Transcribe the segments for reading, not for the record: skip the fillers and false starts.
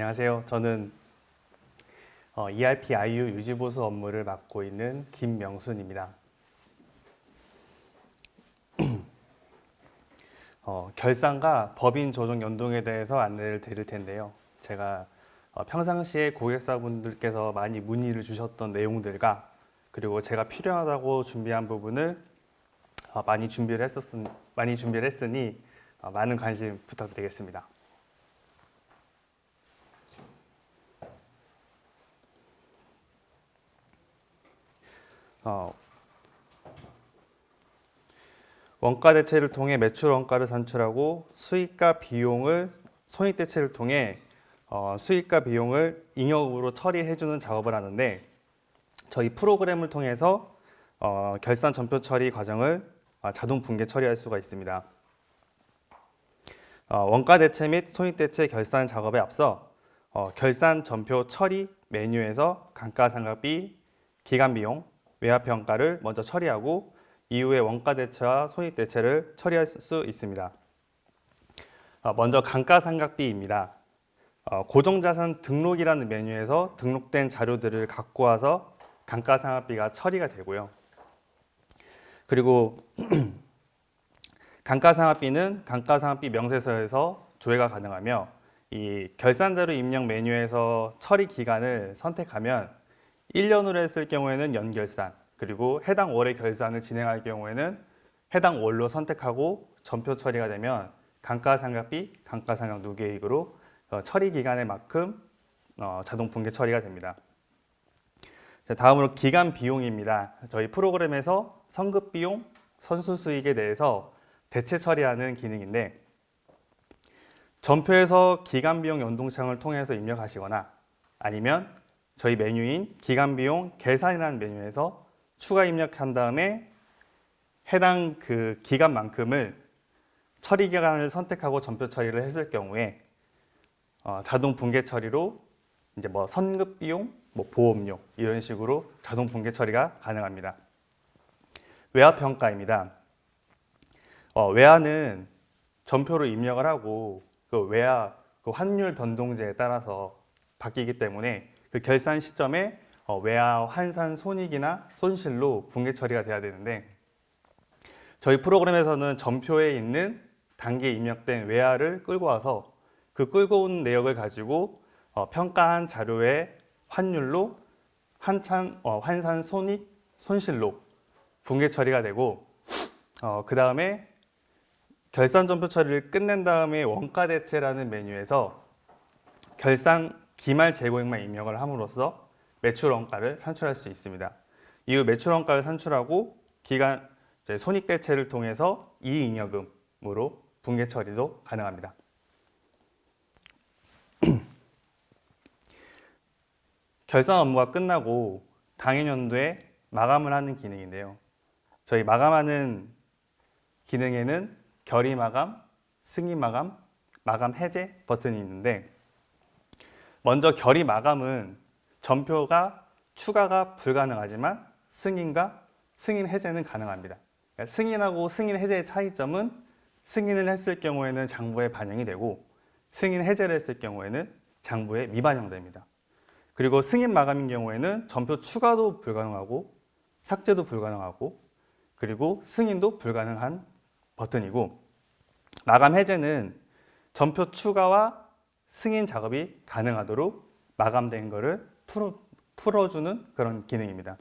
안녕하세요. 저는 ERP IU 유지보수 업무를 맡고 있는 김명순입니다. 결산과 법인 조정 연동에 대해서 안내를 드릴 텐데요. 제가 평상시에 고객사분들께서 많이 문의를 주셨던 내용들과 그리고 제가 필요하다고 준비한 부분을 많이 준비를 했으니 많은 관심 부탁드리겠습니다. 원가 대체를 통해 매출 원가를 산출하고 수익과 비용을 손익 대체를 통해 수익과 비용을 잉여으로 처리해주는 작업을 하는데 저희 프로그램을 통해서 결산 전표 처리 과정을 자동 분계 처리할 수가 있습니다. 원가 대체 및 손익 대체 결산 작업에 앞서 결산 전표 처리 메뉴에서 감가상각비, 기간 비용, 외화 평가를 먼저 처리하고 이후에 원가 대체와 손익 대체를 처리할 수 있습니다. 먼저 감가상각비입니다. 고정자산 등록이라는 메뉴에서 등록된 자료들을 갖고 와서 감가상각비가 처리가 되고요. 그리고 감가상각비는 감가상각비 명세서에서 조회가 가능하며 이 결산자료 입력 메뉴에서 처리 기간을 선택하면 1년으로 했을 경우에는 연결산, 그리고 해당 월의 결산을 진행할 경우에는 해당 월로 선택하고 전표 처리가 되면 감가상각비, 감가상각 누계익으로 처리 기간에 만큼 자동 분계 처리가 됩니다. 다음으로 기간 비용입니다. 저희 프로그램에서 선급 비용, 선수 수익에 대해서 대체 처리하는 기능인데 전표에서 기간 비용 연동창을 통해서 입력하시거나 아니면 저희 메뉴인 기간 비용 계산이라는 메뉴에서 추가 입력한 다음에 해당 그 기간만큼을 처리 기간을 선택하고 전표 처리를 했을 경우에 자동 분계 처리로 이제 뭐 선급 비용, 뭐 보험료 이런 식으로 자동 분계 처리가 가능합니다. 외화 평가입니다. 외화는 전표로 입력을 하고 그 외화 그 환율 변동제에 따라서 바뀌기 때문에 그 결산 시점에 외화 환산 손익이나 손실로 분계 처리가 돼야 되는데 저희 프로그램에서는 전표에 있는 단기에 입력된 외화를 끌고 와서 그 끌고 온 내역을 가지고 평가한 자료의 환율로 환산 손익, 손실로 분계 처리가 되고 그 다음에 결산 전표 처리를 끝낸 다음에 원가 대체라는 메뉴에서 결산 기말 재고액만 입력을 함으로써 매출 원가를 산출할 수 있습니다. 이후 매출 원가를 산출하고 기간 손익 대체를 통해서 이익잉여금으로 분계 처리도 가능합니다. 결산 업무가 끝나고 당해년도에 마감을 하는 기능인데요. 저희 마감하는 기능에는 결의 마감, 승인 마감, 마감 해제 버튼이 있는데 먼저 결의 마감은 전표가 추가가 불가능하지만 승인과 승인 해제는 가능합니다. 그러니까 승인하고 승인 해제의 차이점은 승인을 했을 경우에는 장부에 반영이 되고 승인 해제를 했을 경우에는 장부에 미반영됩니다. 그리고 승인 마감인 경우에는 전표 추가도 불가능하고 삭제도 불가능하고 그리고 승인도 불가능한 버튼이고 마감 해제는 전표 추가와 승인 작업이 가능하도록 마감된 거를 풀어주는 그런 기능입니다.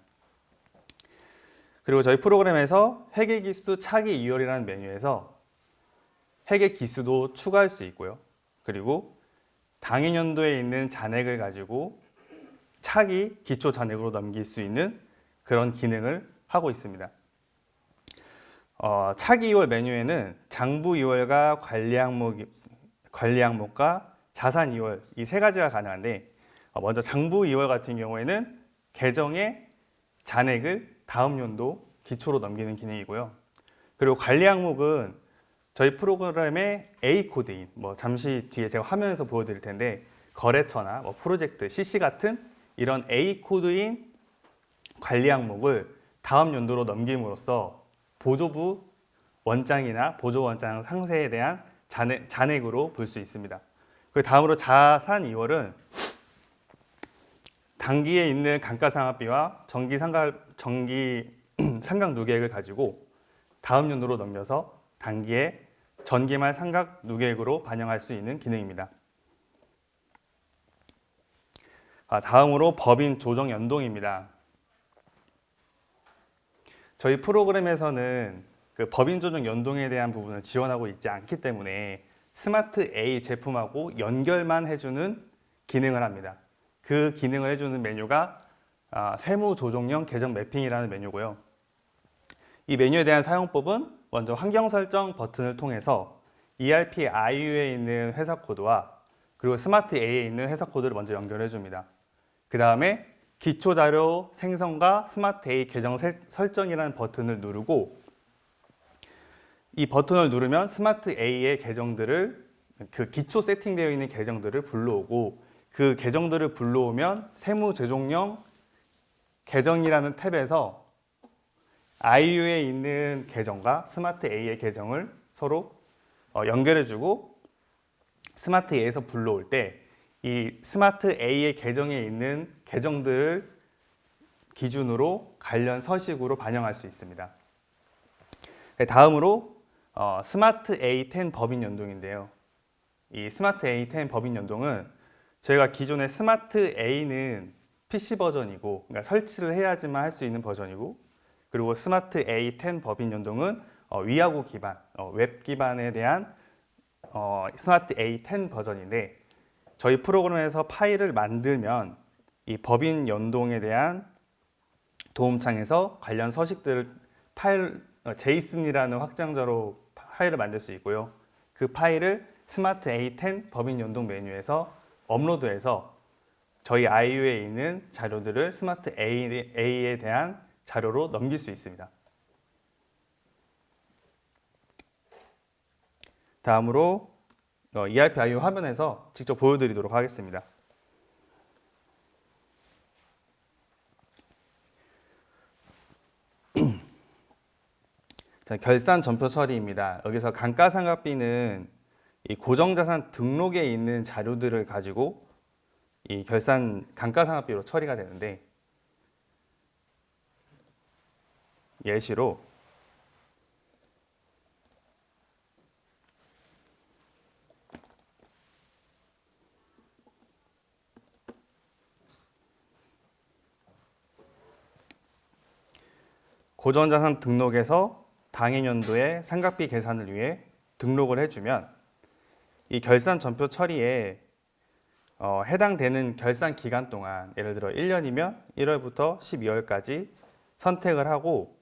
그리고 저희 프로그램에서 회계기수 차기 이월이라는 메뉴에서 회계기수도 추가할 수 있고요. 그리고 당해년도에 있는 잔액을 가지고 차기 기초 잔액으로 넘길 수 있는 그런 기능을 하고 있습니다. 차기 2월 메뉴에는 장부 2월과 관리 항목과 자산 2월 이 세 가지가 가능한데 먼저 장부 2월 같은 경우에는 계정의 잔액을 다음 연도 기초로 넘기는 기능이고요. 그리고 관리 항목은 저희 프로그램의 A 코드인 잠시 뒤에 제가 화면에서 보여드릴 텐데 거래처나 프로젝트, CC 같은 이런 A 코드인 관리 항목을 다음 연도로 넘김으로써 보조부 원장이나 보조 원장 상세에 대한 잔액으로 볼 수 있습니다. 그 다음으로 자산 2월은 단기에 있는 감가상각비와 정기 상각 누계액을 가지고 다음 연도로 넘겨서 단기에 전기말 상각 누계액으로 반영할 수 있는 기능입니다. 다음으로 법인 조정 연동입니다. 저희 프로그램에서는 그 법인 조정 연동에 대한 부분을 지원하고 있지 않기 때문에 스마트 A 제품하고 연결만 해주는 기능을 합니다. 그 기능을 해주는 메뉴가 세무조정형 계정 매핑이라는 메뉴고요. 이 메뉴에 대한 사용법은 먼저 환경 설정 버튼을 통해서 ERP IU에 있는 회사 코드와 그리고 스마트 A에 있는 회사 코드를 먼저 연결해 줍니다. 그 다음에 기초 자료 생성과 스마트 A 계정 설정이라는 버튼을 누르고 이 버튼을 누르면 스마트 A의 계정들을 그 기초 세팅되어 있는 계정들을 불러오고 그 계정들을 불러오면 세무조정형 계정이라는 탭에서 IU에 있는 계정과 스마트 A의 계정을 서로 연결해주고 스마트 A에서 불러올 때 이 스마트 A의 계정에 있는 계정들을 기준으로 관련 서식으로 반영할 수 있습니다. 다음으로 스마트 A10 법인 연동인데요. 이 스마트 A10 법인 연동은 저희가 기존의 스마트 A는 PC 버전이고 그러니까 설치를 해야지만 할 수 있는 버전이고 그리고 스마트 A10 법인 연동은 위하고 기반, 웹 기반에 대한 스마트 A10 버전인데 저희 프로그램에서 파일을 만들면 이 법인 연동에 대한 도움창에서 관련 서식들을 JSON이라는 확장자로 파일을 만들 수 있고요. 그 파일을 스마트 A10 법인 연동 메뉴에서 업로드해서 저희 IU에 있는 자료들을 스마트 A에 대한 자료로 넘길 수 있습니다. 다음으로 ERP IU 화면에서 직접 보여드리도록 하겠습니다. 자, 결산 전표 처리입니다. 여기서 감가상각비는 이 고정자산 등록에 있는 자료들을 가지고 이 결산 감가상각비로 처리가 되는데 예시로 고정자산 등록에서 당해년도의 상각비 계산을 위해 등록을 해주면 이 결산 전표 처리에 해당되는 결산 기간 동안 예를 들어 1년이면 1월부터 12월까지 선택을 하고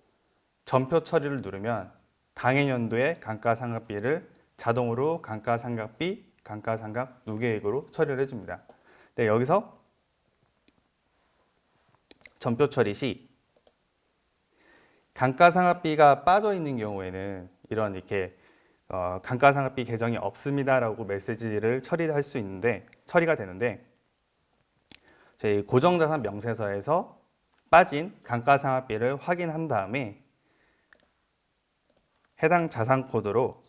전표 처리를 누르면 당해년도의 감가상각비를 자동으로 감가상각비, 감가상각 누계액으로 처리를 해줍니다. 네, 여기서 전표 처리 시 감가상각비가 빠져 있는 경우에는 이런 이렇게 감가상각비 계정이 없습니다라고 메시지를 처리할 수 있는데 처리가 되는데 저희 고정자산 명세서에서 빠진 감가상각비를 확인한 다음에 해당 자산 코드로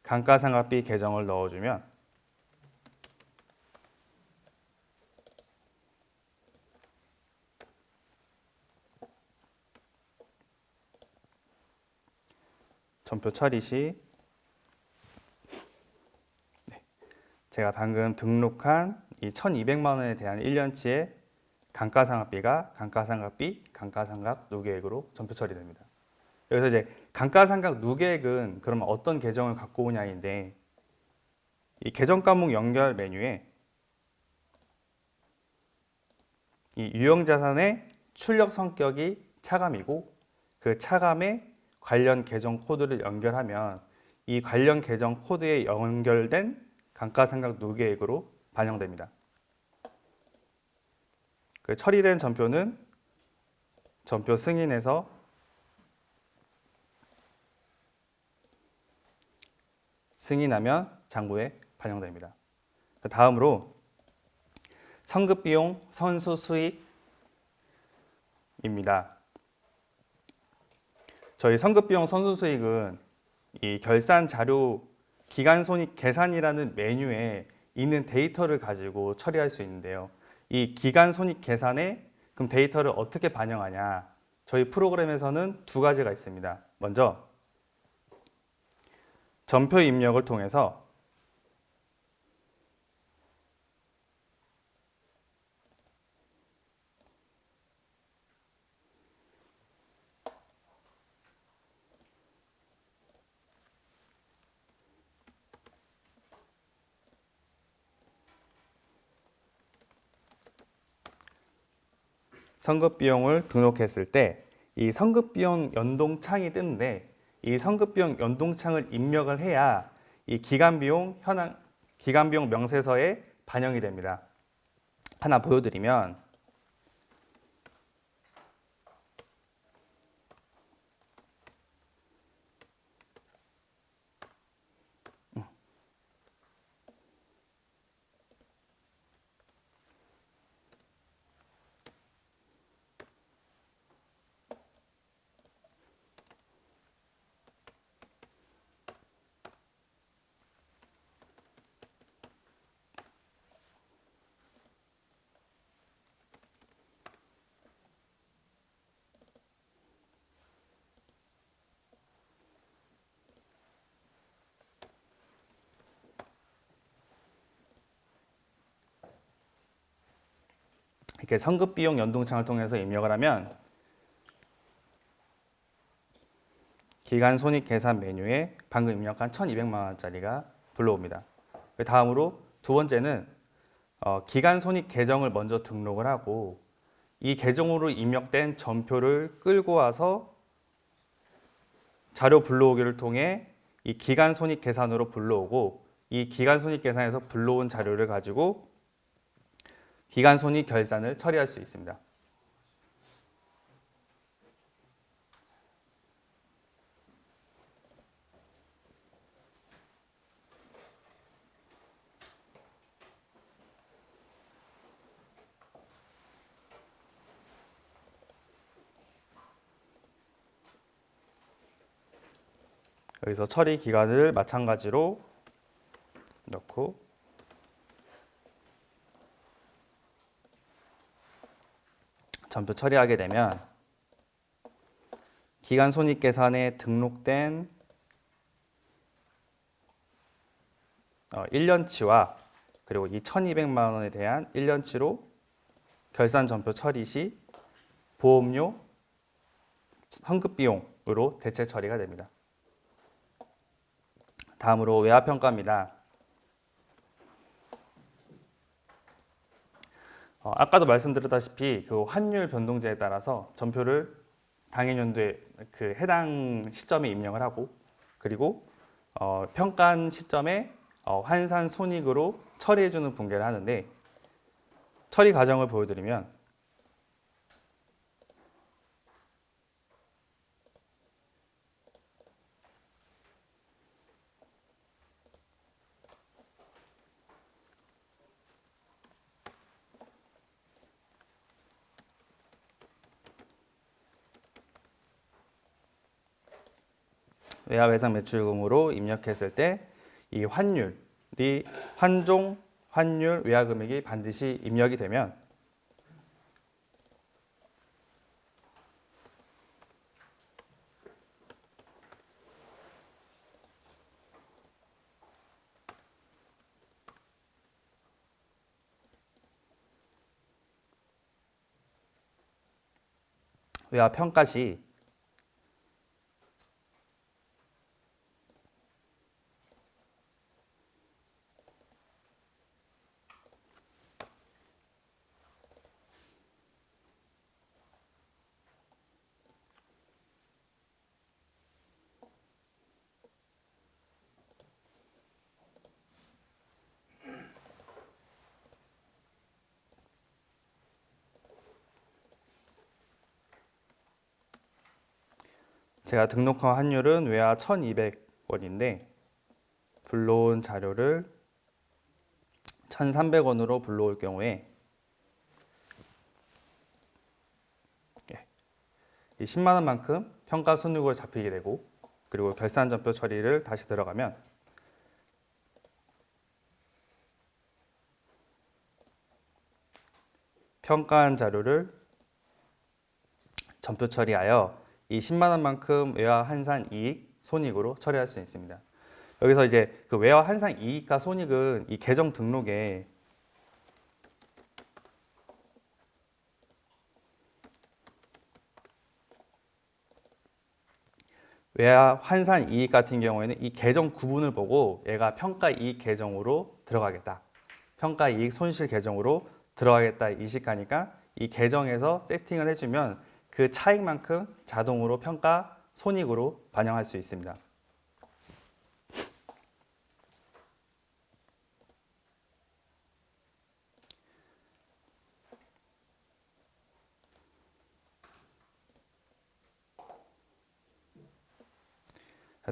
감가상각비 계정을 넣어주면 전표 처리 시 제가 방금 등록한 이 1,200만 원에 대한 1년치의 감가상각비가 감가상각비, 감가상각 누계액으로 전표 처리됩니다. 여기서 이제 감가상각 누계액은 그러면 어떤 계정을 갖고 오냐인데 이 계정 과목 연결 메뉴에 이 유형자산의 출력 성격이 차감이고 그 차감에 관련 계정 코드를 연결하면 이 관련 계정 코드에 연결된 감가상각 누계액으로 반영됩니다. 그 처리된 전표는 전표 승인에서 승인하면 장부에 반영됩니다. 다음으로 성급비용 선수 수익입니다. 저희 선급비용 선수수익은 이 결산 자료 기간 손익 계산이라는 메뉴에 있는 데이터를 가지고 처리할 수 있는데요. 이 기간 손익 계산에 그럼 데이터를 어떻게 반영하냐? 저희 프로그램에서는 두 가지가 있습니다. 먼저 전표 입력을 통해서 선급비용을 등록했을 때 이 선급비용 연동창이 뜨는데 이 선급비용 연동창을 입력을 해야 이 기간비용 명세서에 반영이 됩니다. 하나 보여드리면 이렇게 선급비용 연동창을 통해서 입력을 하면 기간 손익 계산 메뉴에 방금 입력한 1,200만 원짜리가 불러옵니다. 다음으로 두 번째는 기간 손익 계정을 먼저 등록을 하고 이 계정으로 입력된 전표를 끌고 와서 자료 불러오기를 통해 이 기간 손익 계산으로 불러오고 이 기간 손익 계산에서 불러온 자료를 가지고 기간 손익 결산을 처리할 수 있습니다. 여기서 처리 기간을 마찬가지로 넣고 전표 처리하게 되면 기간 손익 계산에 등록된 1년치와 그리고 이 1,200만 원에 대한 1년치로 결산 전표 처리 시 보험료 환급 비용으로 대체 처리가 됩니다. 다음으로 외화평가입니다. 아까도 말씀드렸다시피 그 환율 변동제에 따라서 전표를 당해년도에 그 해당 시점에 입력을 하고 그리고 평가한 시점에 환산 손익으로 처리해주는 분계를 하는데 처리 과정을 보여드리면 외화외상 매출금으로 입력했을 때 이 환율이 환종 환율 외화금액이 반드시 입력이 되면 외화평가 시 제가 등록한 환율은 외화 1,200원인데 불러온 자료를 1,300원으로 불러올 경우에 이 10만 원만큼 평가 순으로 잡히게 되고, 그리고 결산 전표 처리를 다시 들어가면 평가한 자료를 전표 처리하여 이 10만 원만큼 외화 환산 이익, 손익으로 처리할 수 있습니다. 여기서 이제 그 외화 환산 이익과 손익은 이 계정 등록에 외화 환산 이익 같은 경우에는 이 계정 구분을 보고 얘가 평가 이익 계정으로 들어가겠다. 평가 이익 손실 계정으로 들어가겠다 이식하니까 이 계정에서 세팅을 해주면 그 차익만큼 자동으로 평가 손익으로 반영할 수 있습니다.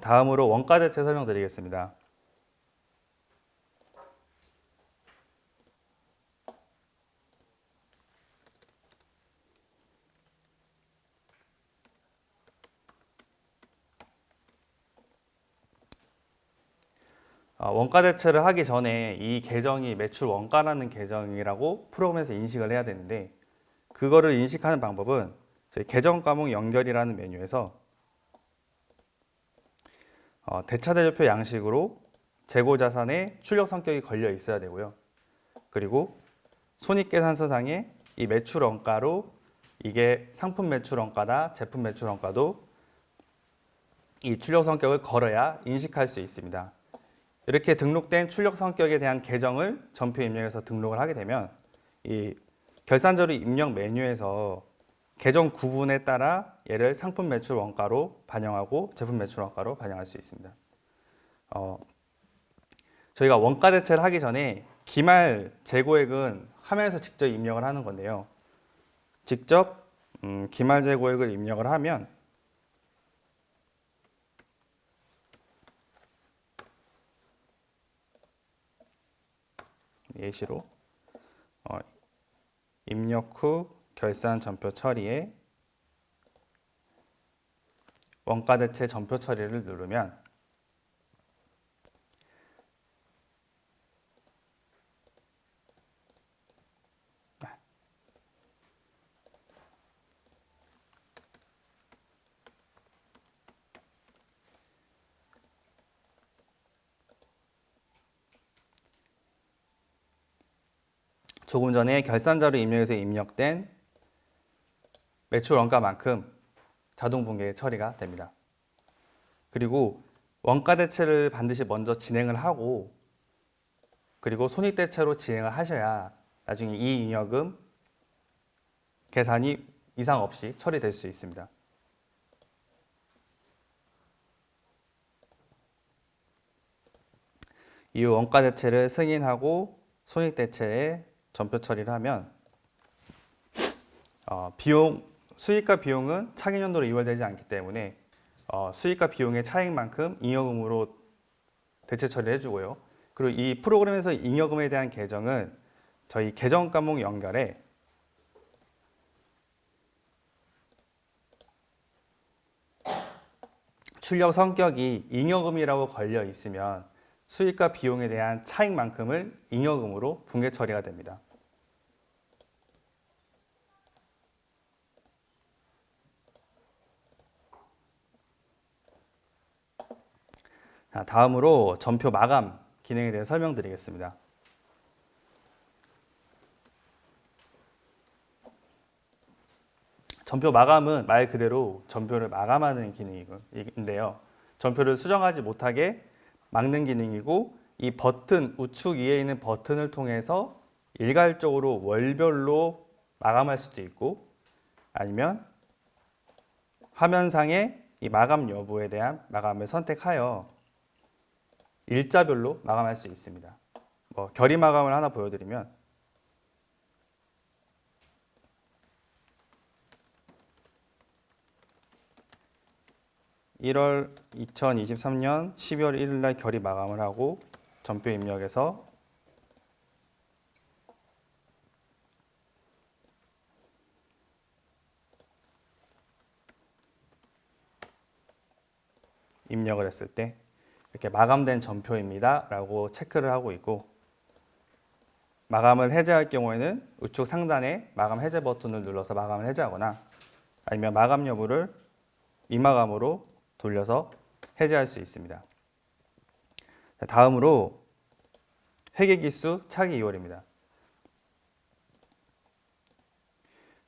다음으로 원가 대체 설명드리겠습니다. 원가 대체를 하기 전에 이 계정이 매출 원가라는 계정이라고 프로그램에서 인식을 해야 되는데, 그거를 인식하는 방법은 저희 계정 과목 연결이라는 메뉴에서 대차대조표 양식으로 재고 자산에 출력 성격이 걸려 있어야 되고요. 그리고 손익계산서상에 이 매출 원가로 이게 상품 매출 원가다, 제품 매출 원가도 이 출력 성격을 걸어야 인식할 수 있습니다. 이렇게 등록된 출력 성격에 대한 계정을 전표 입력해서 등록을 하게 되면 이 결산자료 입력 메뉴에서 계정 구분에 따라 얘를 상품 매출 원가로 반영하고 제품 매출 원가로 반영할 수 있습니다. 저희가 원가 대체를 하기 전에 기말 재고액은 화면에서 직접 입력을 하는 건데요. 직접 기말 재고액을 입력을 하면 예시로 입력 후 결산 전표 처리에 원가 대체 전표 처리를 누르면 조금 전에 결산자료 입력에서 입력된 매출 원가만큼 자동 분계 처리가 됩니다. 그리고 원가 대체를 반드시 먼저 진행을 하고, 그리고 손익 대체로 진행을 하셔야 나중에 이 잉여금 계산이 이상 없이 처리될 수 있습니다. 이후 원가 대체를 승인하고 손익 대체에 전표 처리를 하면 수익과 비용은 차기 연도로 이월되지 않기 때문에 수익과 비용의 차익만큼 잉여금으로 대체 처리를 해주고요. 그리고 이 프로그램에서 잉여금에 대한 계정은 저희 계정 과목 연결에 출력 성격이 잉여금이라고 걸려 있으면 수익과 비용에 대한 차익만큼을 잉여금으로 분계 처리가 됩니다. 다음으로 전표 마감 기능에 대해 설명드리겠습니다. 전표 마감은 말 그대로 전표를 마감하는 기능인데요. 전표를 수정하지 못하게 막는 기능이고, 이 버튼, 우측 위에 있는 버튼을 통해서 일괄적으로 월별로 마감할 수도 있고, 아니면 화면상의 이 마감 여부에 대한 마감을 선택하여 일자별로 마감할 수 있습니다. 결의 마감을 하나 보여드리면 1월 2023년 12월 1일 날 결의 마감을 하고 전표 입력에서 입력을 했을 때 이렇게 마감된 전표입니다 라고 체크를 하고 있고, 마감을 해제할 경우에는 우측 상단에 마감 해제 버튼을 눌러서 마감을 해제하거나 아니면 마감 여부를 미마감으로 돌려서 해제할 수 있습니다. 다음으로 회계 기수 차기 2월입니다.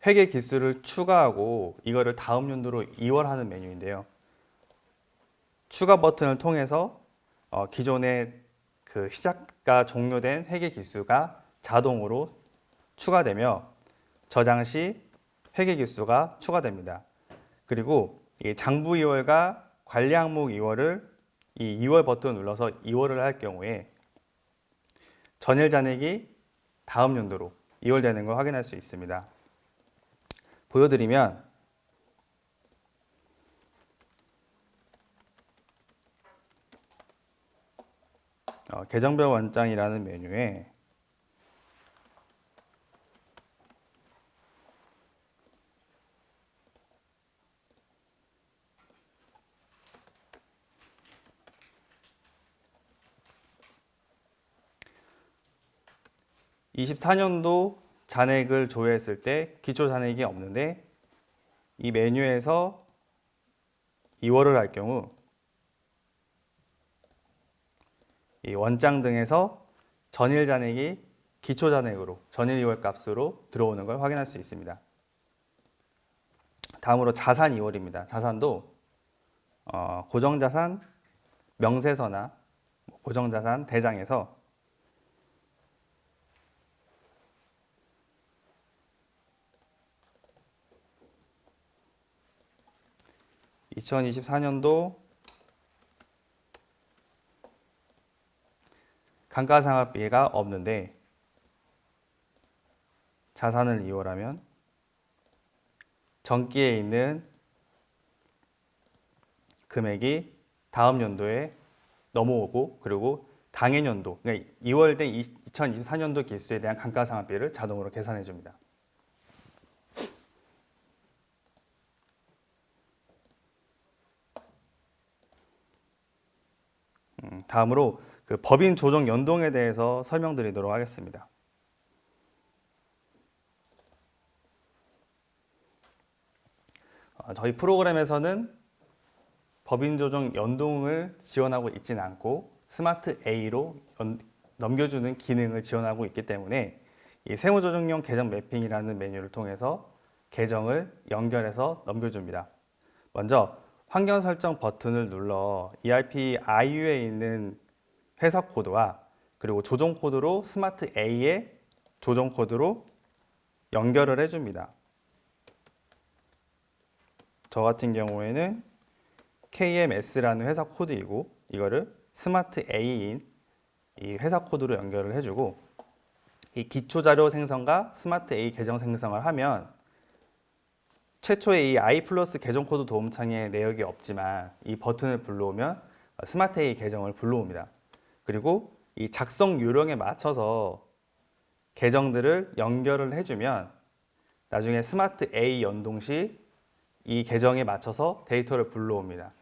회계 기수를 추가하고 이거를 다음 연도로 이월하는 메뉴인데요. 추가 버튼을 통해서 기존의 그 시작과 종료된 회계 기수가 자동으로 추가되며 저장 시 회계 기수가 추가됩니다. 그리고 이 장부 2월과 관리 항목 2월을 이 2월 버튼을 눌러서 2월을 할 경우에 전일 잔액이 다음 연도로 2월 되는 걸 확인할 수 있습니다. 보여드리면 계정별 원장이라는 메뉴에 (24년도) 잔액을 조회했을 때 기초 잔액이 없는데, 이 메뉴에서 2월을 할 경우 이 원장 등에서 전일 잔액이 기초 잔액으로 전일 2월 값으로 들어오는 걸 확인할 수 있습니다. 다음으로 자산 2월입니다. 자산도 고정자산 명세서나 고정자산 대장에서 (2024년도) 감가상각비가 없는데 자산을 2월하면 전기에 있는 금액이 다음 연도에 넘어오고, 그리고 당해년도, 그러니까 2월 된 2024년도 기수에 대한 감가상각비를 자동으로 계산해 줍니다. 다음으로 그 법인 조정 연동에 대해서 설명드리도록 하겠습니다. 저희 프로그램에서는 법인 조정 연동을 지원하고 있지는 않고 스마트 A로 넘겨주는 기능을 지원하고 있기 때문에 이 세무조정용 계정 매핑이라는 메뉴를 통해서 계정을 연결해서 넘겨줍니다. 먼저 환경 설정 버튼을 눌러 ERP IU에 있는 회사 코드와 그리고 조정 코드로 스마트 A의 조정 코드로 연결을 해줍니다. 저 같은 경우에는 KMS라는 회사 코드이고 이거를 스마트 A인 이 회사 코드로 연결을 해주고, 이 기초 자료 생성과 스마트 A 계정 생성을 하면 최초의 이 I 플러스 계정 코드 도움창에 내역이 없지만 이 버튼을 불러오면 스마트 A 계정을 불러옵니다. 그리고 이 작성 요령에 맞춰서 계정들을 연결을 해주면 나중에 스마트 A 연동 시 이 계정에 맞춰서 데이터를 불러옵니다.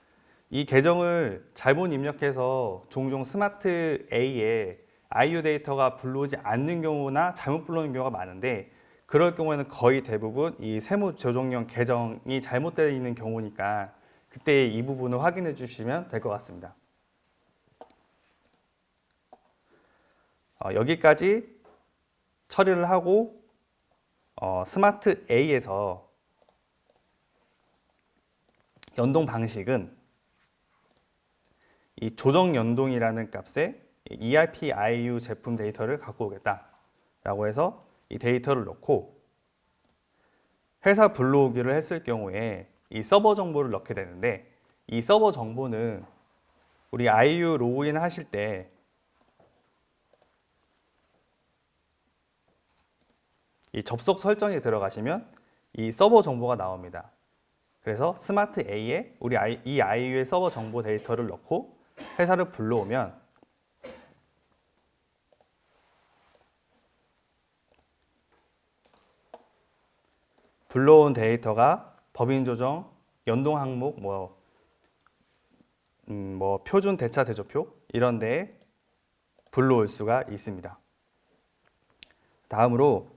이 계정을 잘못 입력해서 종종 스마트 A에 IU 데이터가 불러오지 않는 경우나 잘못 불러오는 경우가 많은데, 그럴 경우에는 거의 대부분 이 세무 조정용 계정이 잘못되어 있는 경우니까 그때 이 부분을 확인해 주시면 될 것 같습니다. 여기까지 처리를 하고 스마트 A에서 연동 방식은 이 조정 연동이라는 값에 ERP IU 제품 데이터를 갖고 오겠다라고 해서 이 데이터를 넣고 회사 불러오기를 했을 경우에 이 서버 정보를 넣게 되는데, 이 서버 정보는 우리 IU 로그인 하실 때 이 접속 설정에 들어가시면 이 서버 정보가 나옵니다. 그래서 스마트 A에 우리 이 IU의 서버 정보 데이터를 넣고 회사를 불러오면 불러온 데이터가 법인 조정 연동 항목 뭐 표준 대차 대조표 이런 데에 불러올 수가 있습니다. 다음으로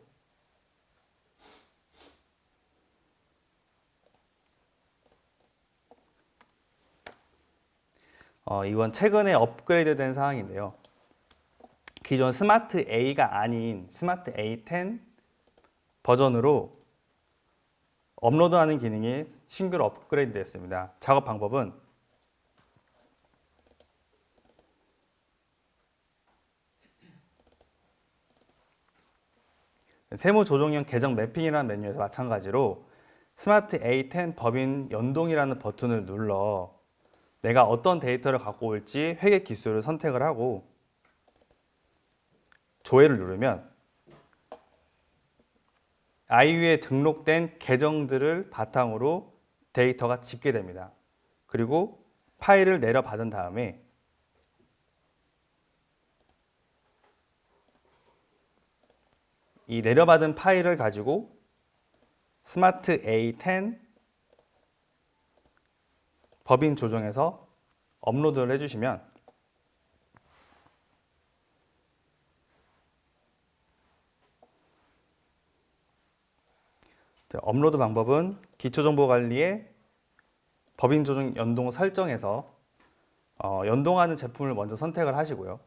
이건 최근에 업그레이드된 사항인데요. 기존 스마트 A가 아닌 스마트 A10 버전으로 업로드하는 기능이 신규로 업그레이드 됐습니다. 작업 방법은 세무조정형 계정 매핑이라는 메뉴에서 마찬가지로 스마트 A10 법인 연동이라는 버튼을 눌러 내가 어떤 데이터를 갖고 올지 회계 기술을 선택을 하고 조회를 누르면 아이유에 등록된 계정들을 바탕으로 데이터가 집계됩니다. 그리고 파일을 내려받은 다음에 이 내려받은 파일을 가지고 스마트 A10 법인 조정에서 업로드를 해주시면 업로드 방법은 기초정보관리에 법인 조정 연동 설정에서 연동하는 제품을 먼저 선택을 하시고요.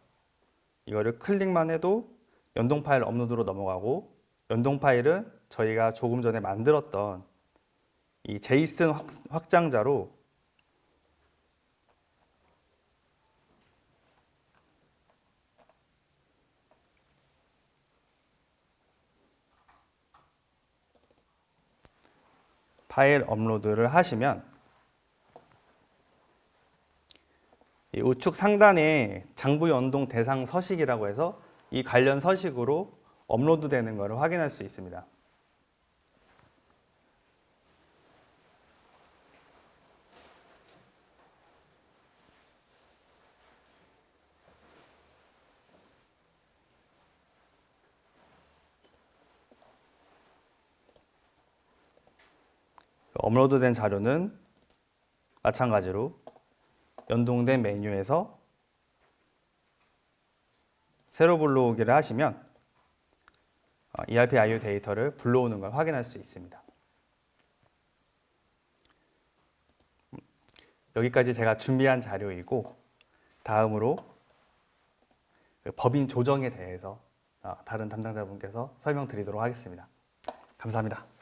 이거를 클릭만 해도 연동 파일 업로드로 넘어가고 연동 파일은 저희가 조금 전에 만들었던 이 제이슨 확장자로 파일 업로드를 하시면 이 우측 상단에 장부 연동 대상 서식이라고 해서 이 관련 서식으로 업로드되는 것을 확인할 수 있습니다. 업로드된 자료는 마찬가지로 연동된 메뉴에서 새로 불러오기를 하시면 ERP IO 데이터를 불러오는 걸 확인할 수 있습니다. 여기까지 제가 준비한 자료이고 다음으로 법인 조정에 대해서 다른 담당자분께서 설명드리도록 하겠습니다. 감사합니다.